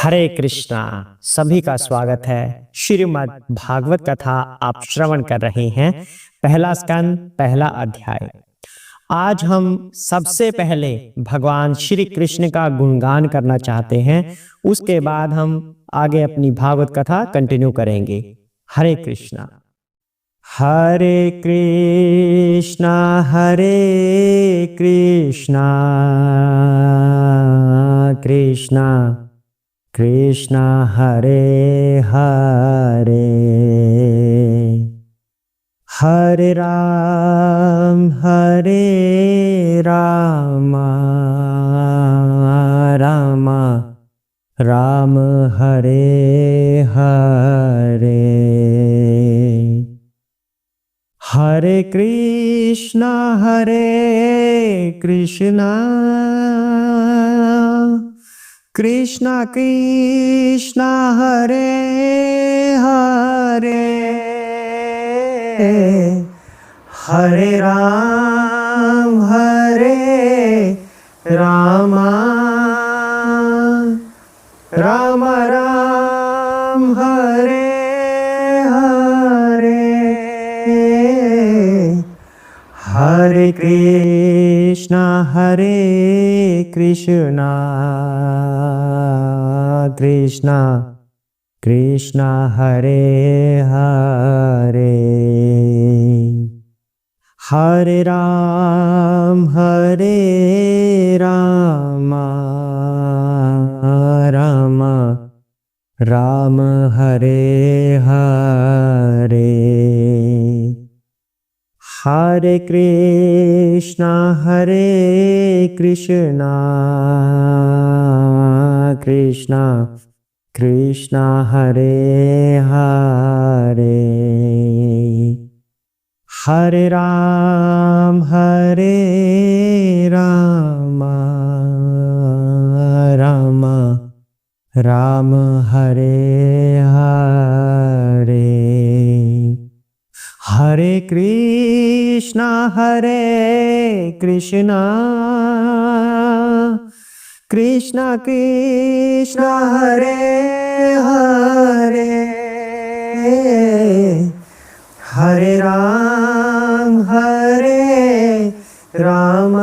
हरे कृष्णा। सभी का स्वागत है। श्रीमद् भागवत कथा आप श्रवण कर रहे हैं। पहला स्कंद, पहला अध्याय। आज हम सबसे पहले भगवान श्री कृष्ण का गुणगान करना चाहते हैं। उसके बाद हम आगे अपनी भागवत कथा कंटिन्यू करेंगे। हरे कृष्णा। हरे कृष्णा कृष्णा कृष्णा हरे हरे, हरे राम राम राम हरे हरे। हरे कृष्णा कृष्णा कृष्णा हरे हरे, हरे राम राम राम हरे हरे। हरे कृष्णा कृष्णा कृष्णा हरे हरे, हरे राम राम हरे हरे। हरे कृष्णा कृष्णा कृष्णा हरे हरे, हरे राम राम हरे हरे। हरे कृष्णा कृष्णा कृष्णा हरे हरे, हरे राम राम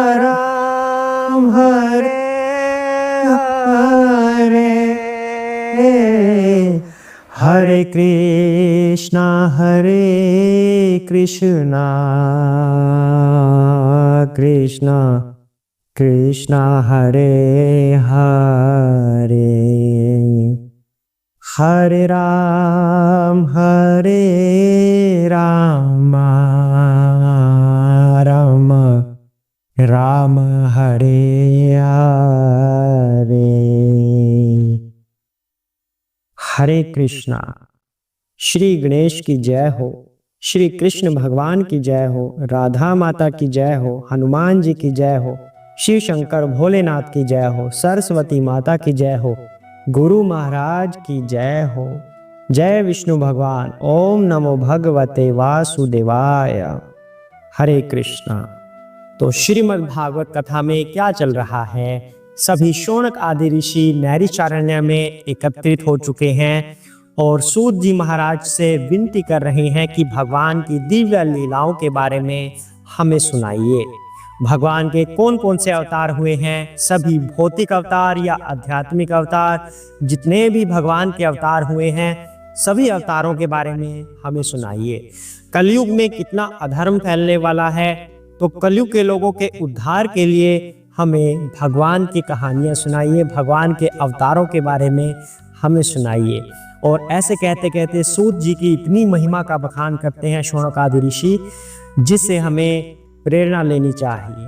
राम हरे हरे। हरे कृष्णा कृष्णा कृष्णा हरे हरे, हरे राम राम हरे हरे। हरे कृष्णा। श्री गणेश की जय हो, श्री कृष्ण भगवान की जय हो, राधा माता की जय हो, हनुमान जी की जय हो, शिव शंकर भोलेनाथ की जय हो, सरस्वती माता की जय हो, गुरु महाराज की जय हो। जय विष्णु भगवान। ओम नमो भगवते वासुदेवाय। हरे कृष्णा। तो श्रीमद् भागवत कथा में क्या चल रहा है? सभी शौनक आदि ऋषि नैमिषारण्य में एकत्रित हो चुके हैं और सूत जी महाराज से विनती कर रहे हैं कि भगवान की दिव्य लीलाओं के बारे में हमें सुनाइए। भगवान के कौन कौन से अवतार हुए हैं, सभी भौतिक अवतार या आध्यात्मिक अवतार, जितने भी भगवान के अवतार हुए हैं सभी अवतारों के बारे में हमें सुनाइए। कलयुग में कितना अधर्म फैलने वाला है, तो कलयुग के लोगों के उद्धार के लिए हमें भगवान की कहानियाँ सुनाइए, भगवान के अवतारों के बारे में हमें सुनाइए। और ऐसे कहते कहते सूत जी की इतनी महिमा का बखान करते हैं शौनक आदि ऋषि, जिससे हमें प्रेरणा लेनी चाहिए।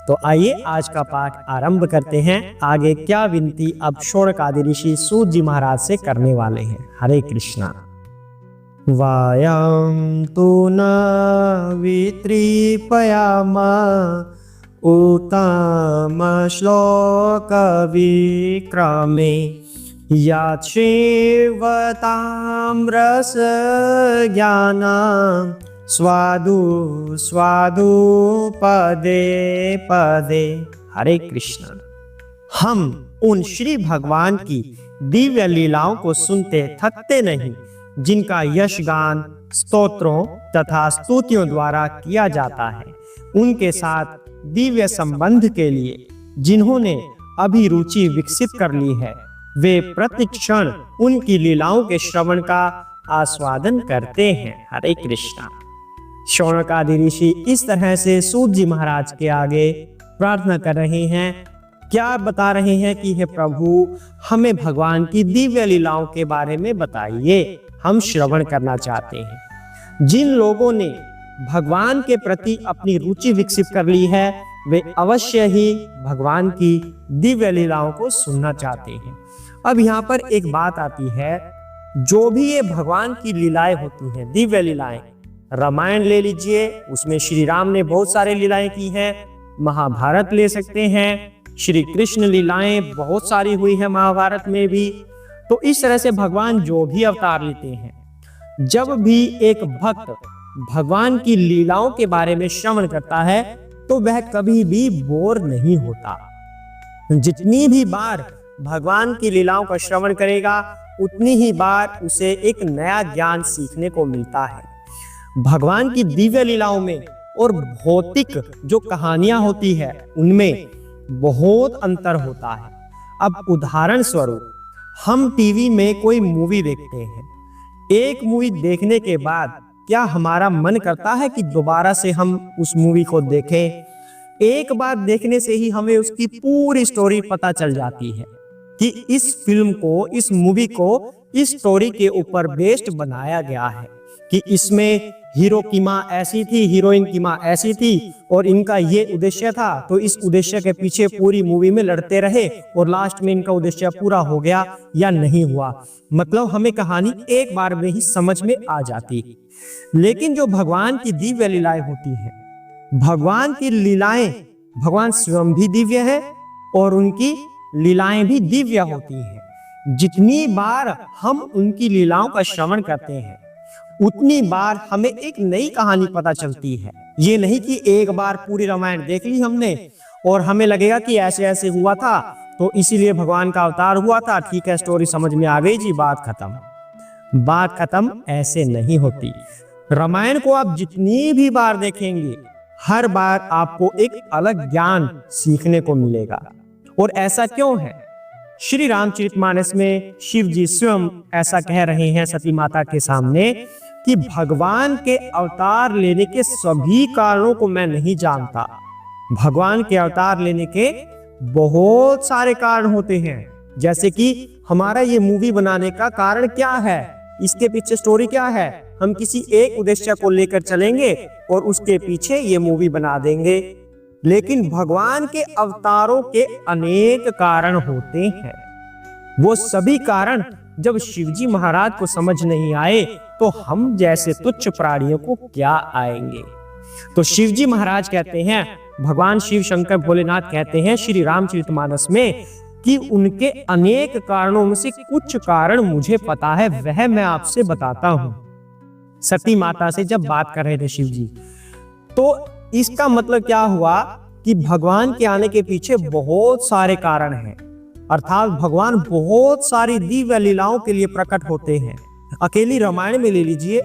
तो आइए आज का पाठ आरंभ करते हैं। आगे क्या विनती अब शौनक आदि ऋषि सूत जी महाराज से करने वाले हैं। हरे कृष्णा। वायं तु न वितृपयामा उत्तम श्लोक विक्रमे, यात् सेवतां रस ज्ञानं स्वादु स्वादु पदे पदे। हरे कृष्ण। हम उन श्री भगवान की दिव्य लीलाओं को सुनते थकते नहीं, जिनका यशगान स्तोत्रों तथा स्तुतियों द्वारा किया जाता है। उनके साथ दिव्य संबंध के लिए जिन्होंने अभिरुचि विकसित कर ली है, वे प्रतिक्षण उनकी लीलाओं के श्रवण का आस्वादन करते हैं। हरे कृष्णा। शौनक आदि ऋषि इस तरह से सूत जी महाराज के आगे प्रार्थना कर रहे हैं। क्या बता रहे हैं कि हे प्रभु, हमें भगवान की दिव्य लीलाओं के बारे में बताइए, हम श्रवण करना चाहते हैं। जिन लोगों ने भगवान के प्रति अपनी रुचि विकसित कर ली है, वे अवश्य ही भगवान की दिव्य लीलाओं को सुनना चाहते हैं। अब यहाँ पर एक बात आती है, जो भी ये भगवान की लीलाएं होती हैं, दिव्य लीलाएं, रामायण ले लीजिए, उसमें श्री राम ने बहुत सारे लीलाएं की हैं। महाभारत ले सकते हैं, श्री कृष्ण लीलाएं बहुत सारी हुई है महाभारत में भी। तो इस तरह से भगवान जो भी अवतार लेते हैं, जब भी एक भक्त भगवान की लीलाओं के बारे में श्रवण करता है तो वह कभी भी बोर नहीं होता। जितनी भी बार भगवान की लीलाओं का श्रवण करेगा, उतनी ही बार उसे एक नया ज्ञान सीखने को मिलता है। भगवान की दिव्य लीलाओं में और भौतिक जो कहानियां होती है, उनमें बहुत अंतर होता है। अब उदाहरण स्वरूप, हम टीवी में कोई मूवी देखते हैं, एक मूवी देखने के बाद क्या हमारा मन करता है कि दोबारा से हम उस मूवी को देखें? एक बार देखने से ही हमें उसकी पूरी स्टोरी पता चल जाती है कि इस फिल्म को, इस मूवी को इस स्टोरी के ऊपर बेस्ड बनाया गया है, कि इसमें हीरो की माँ ऐसी थी, हीरोइन की माँ ऐसी थी, और इनका ये उद्देश्य था, तो इस उद्देश्य के पीछे पूरी मूवी में लड़ते रहे और लास्ट में इनका उद्देश्य पूरा हो गया या नहीं हुआ। मतलब हमें कहानी एक बार में ही समझ में आ जाती। लेकिन जो भगवान की दिव्य लीलाएं होती हैं, भगवान की लीलाएं, भगवान स्वयं भी दिव्य है और उनकी लीलाएं भी दिव्य होती हैं। जितनी बार हम उनकी लीलाओं का श्रवण करते हैं, उतनी बार हमें एक नई कहानी पता चलती है। ये नहीं कि एक बार पूरी रामायण देख ली हमने और हमें लगेगा कि ऐसे ऐसे हुआ था तो इसीलिए भगवान का अवतार हुआ था, ठीक है, स्टोरी समझ में आ गई जी, बात खत्म। बात खत्म ऐसे नहीं होती। रामायण को आप जितनी भी बार देखेंगे, हर बार आपको एक अलग ज्ञान सीखने को मिलेगा। और ऐसा क्यों है? श्री रामचरितमानस में शिव जी स्वयं ऐसा कह रहे हैं सती माता के सामने कि भगवान के अवतार लेने के सभी कारणों को मैं नहीं जानता। भगवान के अवतार लेने के बहुत सारे कारण होते हैं। जैसे कि हमारा ये मूवी बनाने का कारण क्या है, इसके पीछे स्टोरी क्या है, हम किसी एक उद्देश्य को लेकर चलेंगे और उसके पीछे ये मूवी बना देंगे। लेकिन भगवान के अवतारों के अनेक कारण होते हैं। वो सभी कारण जब शिवजी महाराज को समझ नहीं आए तो हम जैसे तुच्छ प्राणियों को क्या आएंगे। तो शिवजी महाराज कहते हैं, भगवान शिव शंकर भोलेनाथ कहते हैं श्री रामचरितमानस में कि उनके अनेक कारणों में से कुछ कारण मुझे पता है, वह मैं आपसे बताता हूं। सती माता से जब बात कर रहे थे शिव जी, तो इसका मतलब क्या हुआ कि भगवान के आने के पीछे बहुत सारे कारण हैं, अर्थात भगवान बहुत सारी दिव्य लीलाओं के लिए प्रकट होते हैं। अकेली रामायण में ले लीजिए,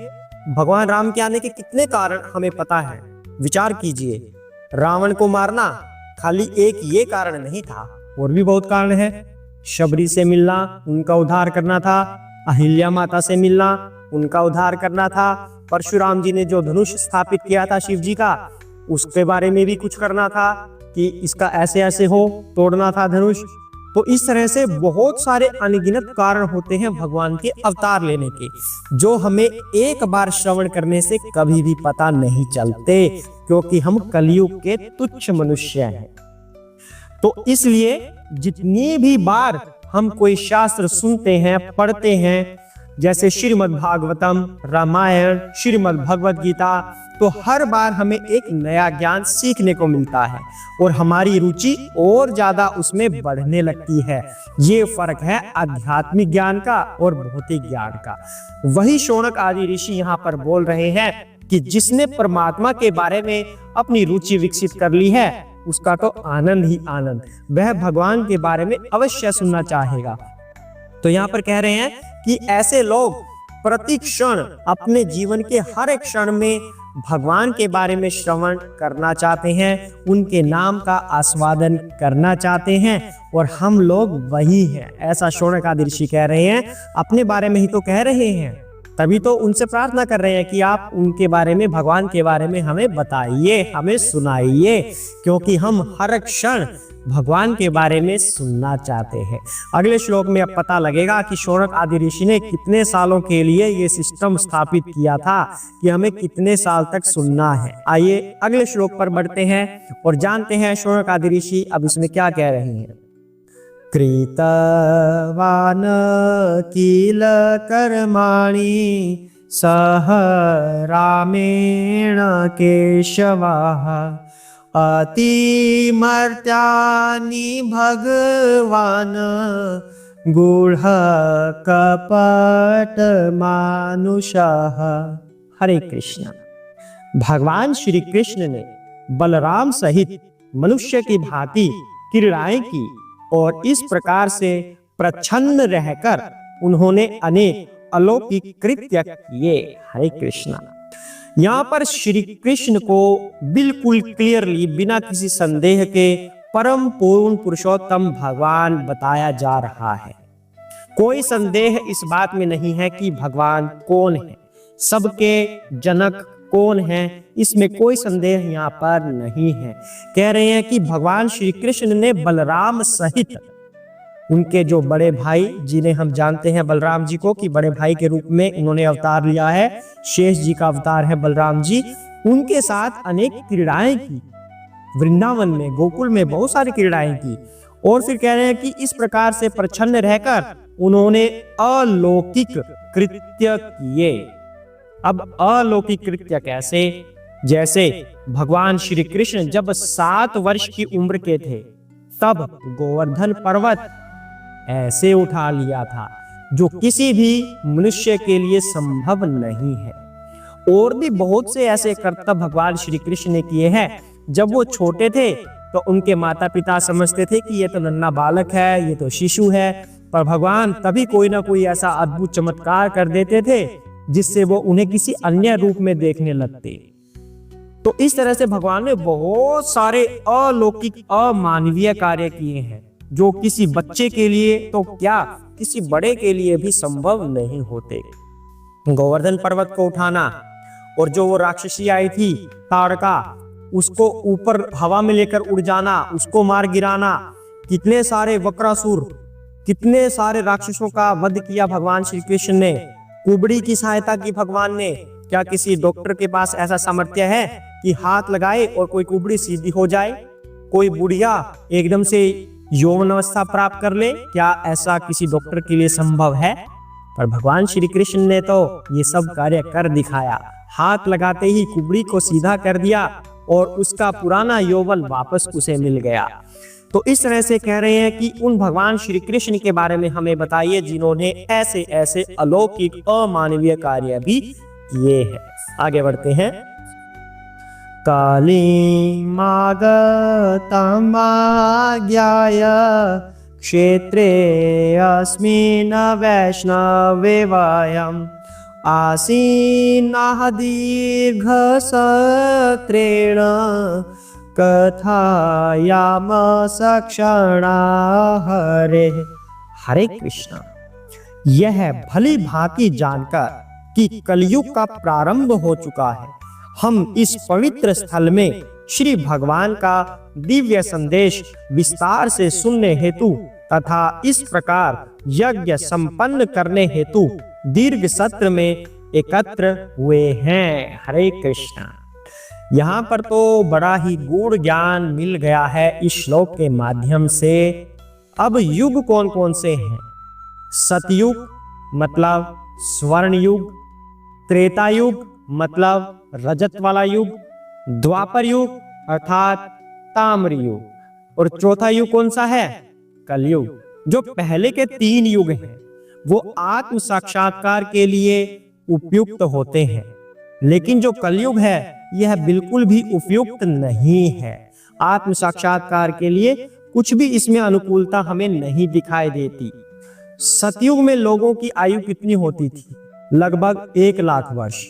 भगवान राम के आने के कितने कारण हमें पता है। विचार कीजिए, रावण को मारना खाली एक ये कारण नहीं था, और भी बहुत कारण है। शबरी से मिलना, उनका उद्धार करना था। अहिल्या माता से मिलना, उनका उद्धार करना था। परशुराम जी ने जो धनुष स्थापित किया था शिव जी का, उसके बारे में भी कुछ करना था कि इसका ऐसे ऐसे हो, तोड़ना था धनुष। तो इस तरह से बहुत सारे अनगिनत कारण होते हैं भगवान के अवतार लेने के, जो हमें एक बार श्रवण करने से कभी भी पता नहीं चलते, क्योंकि हम कलयुग के तुच्छ मनुष्य हैं। तो इसलिए जितनी भी बार हम कोई शास्त्र सुनते हैं, पढ़ते हैं, जैसे श्रीमद् भागवतम, रामायण, श्रीमद् भगवद गीता, तो हर बार हमें एक नया ज्ञान सीखने को मिलता है और हमारी रुचि और ज्यादा उसमें बढ़ने लगती है। ये फर्क है आध्यात्मिक ज्ञान का और भौतिक ज्ञान का। वही शौनक आदि ऋषि यहाँ पर बोल रहे हैं कि जिसने परमात्मा के बारे में अपनी रुचि विकसित कर ली है, उसका तो आनंद ही आनंद, वह भगवान के बारे में अवश्य सुनना चाहेगा। तो यहाँ पर कह रहे हैं कि ऐसे लोग प्रति क्षण अपने जीवन के हर एक क्षण में भगवान के बारे में श्रवण करना चाहते हैं, उनके नाम का आस्वादन करना चाहते हैं, और हम लोग वही हैं। ऐसा शौनकादि ऋषि कह रहे हैं, अपने बारे में ही तो कह रहे हैं, तभी तो उनसे प्रार्थना कर रहे हैं कि आप उनके बारे में, भगवान के बारे में हमें बताइए, हमें सुनाइए, क्योंकि हम हर क्षण भगवान के बारे में सुनना चाहते हैं। अगले श्लोक में अब पता लगेगा कि शौनक आदि ऋषि ने कितने सालों के लिए ये सिस्टम स्थापित किया था कि हमें कितने साल तक सुनना है। आइए अगले श्लोक पर बढ़ते हैं और जानते हैं शौनक आदि ऋषि अब इसमें क्या कह रहे हैं। कृतवान किल कर्माणि सह रामेण केशवः अतिमर्त्यानि भगवान गूढ़ कपट मानुषः। हरे कृष्ण। भगवान श्री कृष्ण ने बलराम सहित मनुष्य की भांति क्रीड़ाएं की और इस प्रकार से प्रच्छन्न रहकर उन्होंने अनेक अलौकिक कृत्य किए। हरे कृष्ण। यहाँ पर श्री कृष्ण को बिल्कुल क्लियरली, बिना किसी संदेह के, परम पूर्ण पुरुषोत्तम भगवान बताया जा रहा है। कोई संदेह इस बात में नहीं है कि भगवान कौन है, सबके जनक कौन है, इसमें कोई संदेह यहाँ पर नहीं है। कह रहे हैं कि भगवान श्री कृष्ण ने बलराम सहित उनके जो बड़े भाई, जिन्हें हम जानते हैं बलराम जी को कि बड़े भाई के रूप में उन्होंने अवतार लिया है, शेष जी का अवतार है बलराम जी, उनके साथ अनेक क्रीड़ाएं की। वृंदावन में, गोकुल में बहुत सारी क्रीड़ाएं की। और फिर कह रहे हैं कि इस प्रकार से प्रच्छन्न रहकर उन्होंने अलौकिक कृत्य किए। अब अलौकिक कृत्य कैसे? जैसे भगवान श्री कृष्ण जब 7 वर्ष की उम्र के थे तब गोवर्धन पर्वत ऐसे उठा लिया था जो किसी भी मनुष्य के लिए संभव नहीं है। और भी बहुत से ऐसे कर्तव्य भगवान श्री कृष्ण ने किए हैं। जब वो छोटे थे तो उनके माता पिता समझते थे कि ये तो नन्हा बालक है, ये तो शिशु है, पर भगवान तभी कोई ना कोई ऐसा अद्भुत चमत्कार कर देते थे जिससे वो उन्हें किसी अन्य रूप में देखने लगते। तो इस तरह से भगवान ने बहुत सारे अलौकिक, अमानवीय कार्य किए हैं जो किसी बच्चे के लिए तो क्या, किसी बड़े के लिए भी संभव नहीं होते। गोवर्धन पर्वत को उठाना, और जो वो राक्षसी आई थी ताड़का, उसको ऊपर हवा में लेकर उड़ जाना, उसको मार गिराना, कितने सारे वक्रासुर, कितने सारे राक्षसों का वध किया भगवान श्री कृष्ण ने। कुबड़ी की सहायता की भगवान ने। क्या किसी डॉक्टर के पास ऐसा सामर्थ्य है कि हाथ लगाए और कोई कुबड़ी सीधी हो जाए? कोई बुढ़िया एकदम से यौवन अवस्था प्राप्त कर ले? क्या ऐसा किसी डॉक्टर के लिए संभव है? पर भगवान श्री कृष्ण ने तो ये सब कार्य कर दिखाया। हाथ लगाते ही कुबड़ी को सीधा कर दिया और उसका पुराना यौवन वापस उसे मिल गया। तो इस तरह से कह रहे हैं कि उन भगवान श्री कृष्ण के बारे में हमें बताइए जिन्होंने ऐसे ऐसे अलौकिक, अमानवीय कार्य भी किए हैं। आगे बढ़ते हैं। काली मागतमाज्ञाय क्षेत्रे अस्मिन् वैष्णवे वयम् आसीनाः दीर्घसत्रेण कथायाम सक्षणा हरे। हरे कृष्ण। यह भली भांति जानकर कि कलयुग का प्रारंभ हो चुका है, हम इस पवित्र स्थल में श्री भगवान का दिव्य संदेश विस्तार से सुनने हेतु तथा इस प्रकार यज्ञ संपन्न करने हेतु दीर्घ सत्र में एकत्र हुए हैं। हरे कृष्ण। यहाँ पर तो बड़ा ही गूढ़ ज्ञान मिल गया है इस श्लोक के माध्यम से। अब युग कौन कौन से हैं? सतयुग मतलब स्वर्ण युग, त्रेता युग मतलब रजत वाला युग, द्वापर युग अर्थात ताम्र युग, और चौथा युग कौन सा है? कलयुग। जो पहले के 3 युग हैं वो आत्म साक्षात्कार के लिए उपयुक्त होते हैं, लेकिन जो कलयुग है यह बिल्कुल भी उपयुक्त नहीं है। आत्म साक्षात्कार के लिए कुछ भी इसमें अनुकूलता हमें नहीं दिखाई देती। सतयुग में लोगों की आयु कितनी होती थी? लगभग 1,00,000 वर्ष।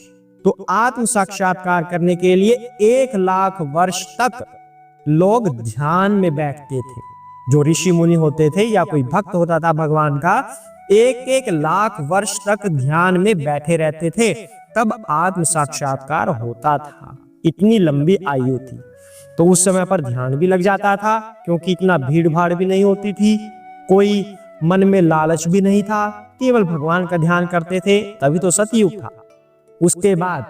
तो आत्म साक्षात्कार करने के लिए 1,00,000 वर्ष तक लोग ध्यान में बैठते थे। जो ऋषि मुनि होते थे या कोई भक्त होता था भगवान का, 1,00,000 वर्ष तक ध्यान में बैठे रहते थे, तब आत्म साक्षात्कार होता था। इतनी लंबी आयु थी। तो उस समय पर ध्यान भी लग जाता था, क्योंकि इतना भीड़ भाड़ भी नहीं होती थी, कोई मन में लालच भी नहीं था, केवल भगवान का ध्यान करते थे। तभी तो सतयुग था। उसके बाद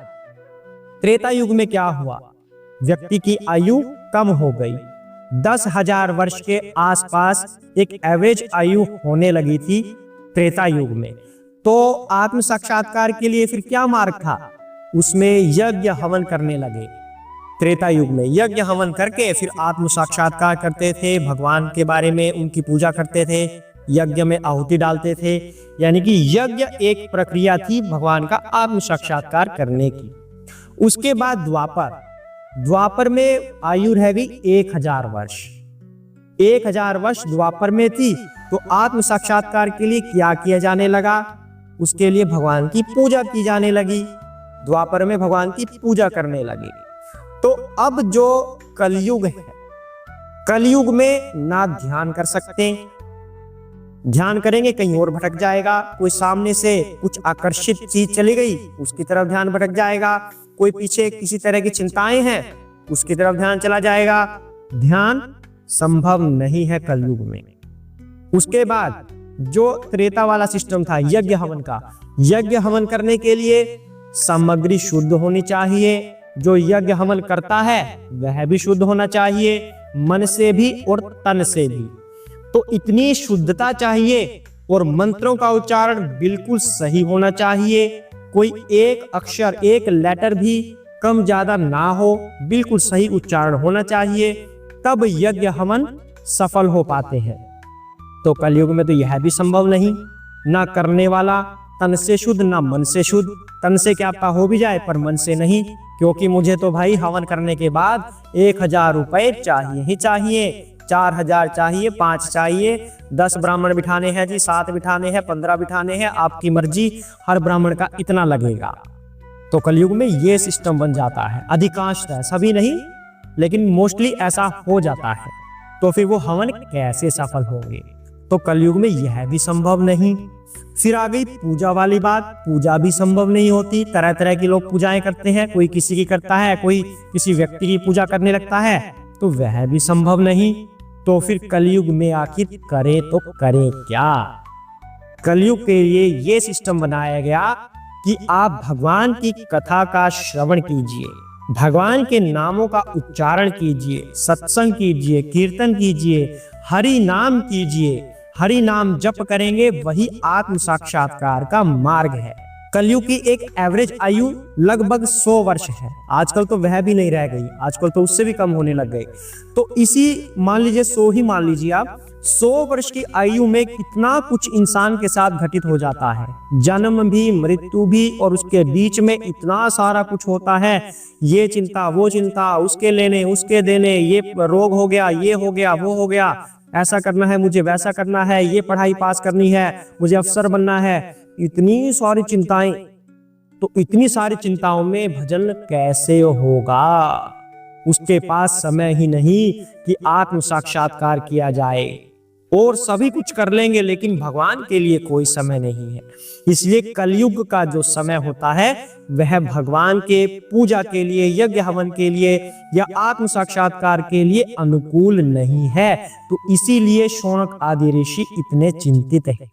त्रेता युग में क्या हुआ? व्यक्ति की आयु कम हो गई। 10,000 वर्ष के आसपास एक एवरेज आयु होने लगी थी त्रेता युग में। तो आत्म साक्षात्कार के लिए फिर क्या मार्ग था? उसमें यज्ञ हवन करने लगे। त्रेता युग में यज्ञ हवन करके फिर आत्म साक्षात्कार करते थे, भगवान के बारे में उनकी पूजा करते थे, यज्ञ में आहुति डालते थे। यानी कि यज्ञ एक प्रक्रिया थी भगवान का आत्म साक्षात्कार करने की। उसके बाद द्वापर में आयु रह गई 1,000 वर्ष। 1,000 वर्ष द्वापर में थी। तो आत्म साक्षात्कार के लिए क्या किया जाने लगा? उसके लिए भगवान की पूजा की जाने लगी। द्वापर में भगवान की पूजा करने लगे। तो अब जो कलयुग है, कलयुग में ना ध्यान कर सकते, ध्यान करेंगे कहीं और भटक जाएगा। कोई सामने से कुछ आकर्षित चीज चली गई, उसकी तरफ ध्यान भटक जाएगा। कोई पीछे किसी तरह की चिंताएं हैं, उसकी तरफ ध्यान चला जाएगा। ध्यान संभव नहीं है कलयुग में। उसके बाद जो त्रेता वाला सिस्टम था यज्ञ हवन का, यज्ञ हवन करने के लिए सामग्री शुद्ध होनी चाहिए। जो यज्ञ हवन करता है वह भी शुद्ध होना चाहिए, मन से भी और तन से भी। तो इतनी शुद्धता चाहिए और मंत्रों का उच्चारण बिल्कुल सही होना चाहिए। कोई एक अक्षर, एक लेटर भी कम ज्यादा ना हो, बिल्कुल सही उच्चारण होना चाहिए, तब यज्ञ हवन सफल हो पाते हैं। तो कलयुग में तो यह भी संभव नहीं। ना करने वाला तन से शुद्ध, ना मन से शुद्ध। तन से क्या पता हो भी जाए पर मन से नहीं, क्योंकि मुझे तो भाई हवन करने के बाद 1,000 रुपए चाहिए ही चाहिए, 4,000 चाहिए, 5 चाहिए, 10 ब्राह्मण बिठाने हैं जी, 7 बिठाने हैं, 15 बिठाने हैं, आपकी मर्जी, हर ब्राह्मण का इतना लगेगा। तो कलयुग में ये सिस्टम बन जाता है। अधिकांशतः, सभी नहीं, लेकिन मोस्टली ऐसा हो जाता है। तो फिर वो हवन कैसे सफल होंगे? तो कलयुग में यह भी संभव नहीं। फिर आ गई पूजा वाली बात। पूजा भी संभव नहीं होती। तरह तरह के लोग पूजाएं करते हैं, कोई किसी की करता है, कोई किसी व्यक्ति की पूजा करने लगता है, तो वह भी संभव नहीं। तो फिर कलयुग में आखिर करें तो करें क्या? कलयुग के लिए ये सिस्टम बनाया गया कि आप भगवान की कथा का श्रवण कीजिए, भगवान के नामों का उच्चारण कीजिए, सत्संग कीजिए, कीर्तन कीजिए, हरि नाम कीजिए। हरि नाम जप करेंगे वही आत्म साक्षात्कार का मार्ग है। कलयुग की एक एवरेज आयु लगभग 100 वर्ष है। आजकल तो वह भी नहीं रह गई, आजकल तो उससे भी कम होने लग गई। तो इसी मान लीजिए 100 ही मान लीजिए आप, 100 वर्ष की आयु में कितना कुछ इंसान के साथ घटित हो जाता है। जन्म भी, मृत्यु भी, और उसके बीच में इतना सारा कुछ होता है। ये चिंता, वो चिंता, उसके लेने, उसके देने, ये रोग हो गया, ये हो गया, वो हो गया, ऐसा करना है मुझे, वैसा करना है, ये पढ़ाई पास करनी है, मुझे अफसर बनना है। इतनी सारी चिंताएं। तो इतनी सारी चिंताओं में भजन कैसे होगा? उसके पास समय ही नहीं कि आत्म साक्षात्कार किया जाए। और सभी कुछ कर लेंगे लेकिन भगवान के लिए कोई समय नहीं है। इसलिए कलयुग का जो समय होता है वह भगवान के पूजा के लिए, यज्ञ हवन के लिए या आत्म साक्षात्कार के लिए अनुकूल नहीं है। तो इसीलिए शौनक आदि ऋषि इतने चिंतित हैं।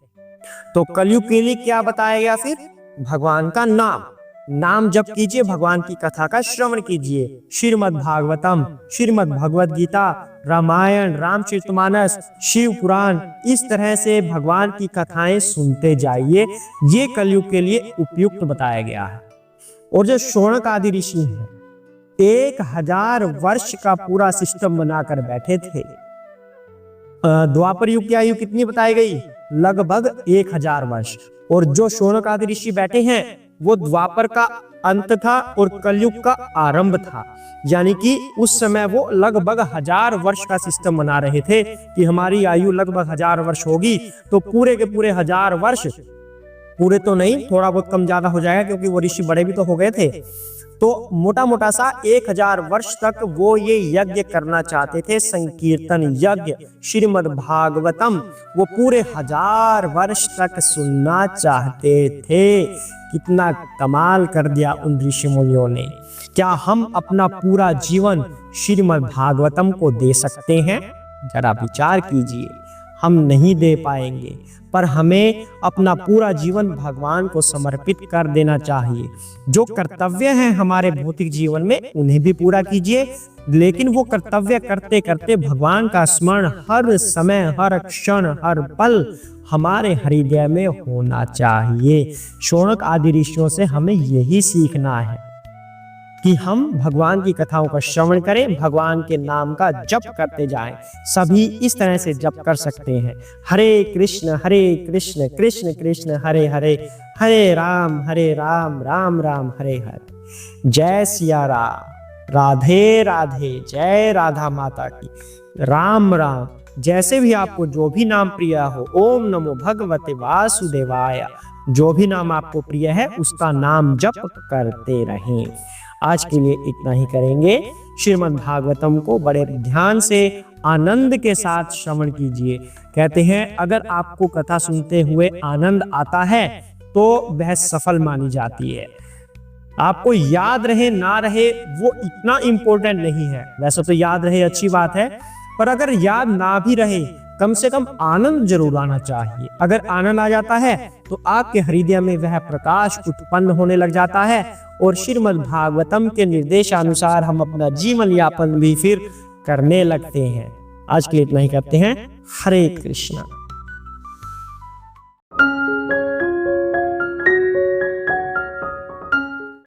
तो कलयुग के लिए क्या बताया गया? फिर भगवान का नाम जप कीजिए, भगवान की कथा का श्रवण कीजिए। श्रीमद् भागवतम, श्रीमद् भगवद गीता, रामायण, रामचरितमानस, शिव पुराण, इस तरह से भगवान की कथाएं सुनते जाइए। ये कलयुग के लिए उपयुक्त बताया गया है। और जो शौनक आदि ऋषि हैं 1,000 वर्ष का पूरा सिस्टम बनाकर बैठे थे। द्वापर युग की आयु कितनी बताई गई? लगभग 1,000 वर्ष। और जो शौनक आदि ऋषि बैठे हैं वो द्वापर का अंत था और कलयुग का आरंभ था। यानी कि उस समय वो लगभग 1000 वर्ष का सिस्टम बना रहे थे कि हमारी आयु लगभग 1000 वर्ष होगी, तो पूरे के पूरे 1000 वर्ष, पूरे तो नहीं, थोड़ा बहुत कम ज्यादा हो जाएगा क्योंकि वो ऋषि बड़े भी तो हो गए थे, तो मोटा मोटा सा 1000 वर्ष तक वो ये यज्ञ करना चाहते थे, संकीर्तन यज्ञ श्रीमद् भागवतम वो पूरे 1000 वर्ष तक सुनना चाहते थे। कितना कमाल कर दिया उन ऋषि मुनियों ने। क्या हम अपना पूरा जीवन श्रीमद् भागवतम को दे सकते हैं? जरा विचार कीजिए। हम नहीं दे पाएंगे, पर हमें अपना पूरा जीवन भगवान को समर्पित कर देना चाहिए। जो कर्तव्य हैं हमारे भौतिक जीवन में उन्हें भी पूरा कीजिए, लेकिन वो कर्तव्य करते करते भगवान का स्मरण हर समय, हर क्षण, हर पल हमारे हृदय में होना चाहिए। शौनक आदि ऋषियों से हमें यही सीखना है कि हम भगवान की कथाओं का श्रवण करें, भगवान के नाम का जप करते जाएं। सभी इस तरह से जप कर सकते हैं, हरे कृष्ण कृष्ण कृष्ण हरे हरे, हरे राम राम राम हरे हरे। जय सिया राम, राधे राधे, जय राधा माता की, राम राम। जैसे भी आपको जो भी नाम प्रिय हो, ओम नमो भगवते वासुदेवाय, जो भी नाम आपको प्रिय है उसका नाम जप करते रहें। आज के लिए इतना ही करेंगे। श्रीमद् भागवतम को बड़े ध्यान से, आनंद के साथ श्रवण कीजिए। कहते हैं अगर आपको कथा सुनते हुए आनंद आता है तो वह सफल मानी जाती है। आपको याद रहे ना रहे वो इतना इम्पोर्टेंट नहीं है, वैसे तो याद रहे अच्छी बात है, पर अगर याद ना भी रहे कम से कम आनंद जरूर आना चाहिए। अगर आनंद आ जाता है तो आपके हृदय में वह प्रकाश उत्पन्न होने लग जाता है और श्रीमद् भागवतम के निर्देशानुसार हम अपना जीवन यापन भी फिर करने लगते हैं। आज के लिए इतना ही करते हैं। हरे कृष्णा।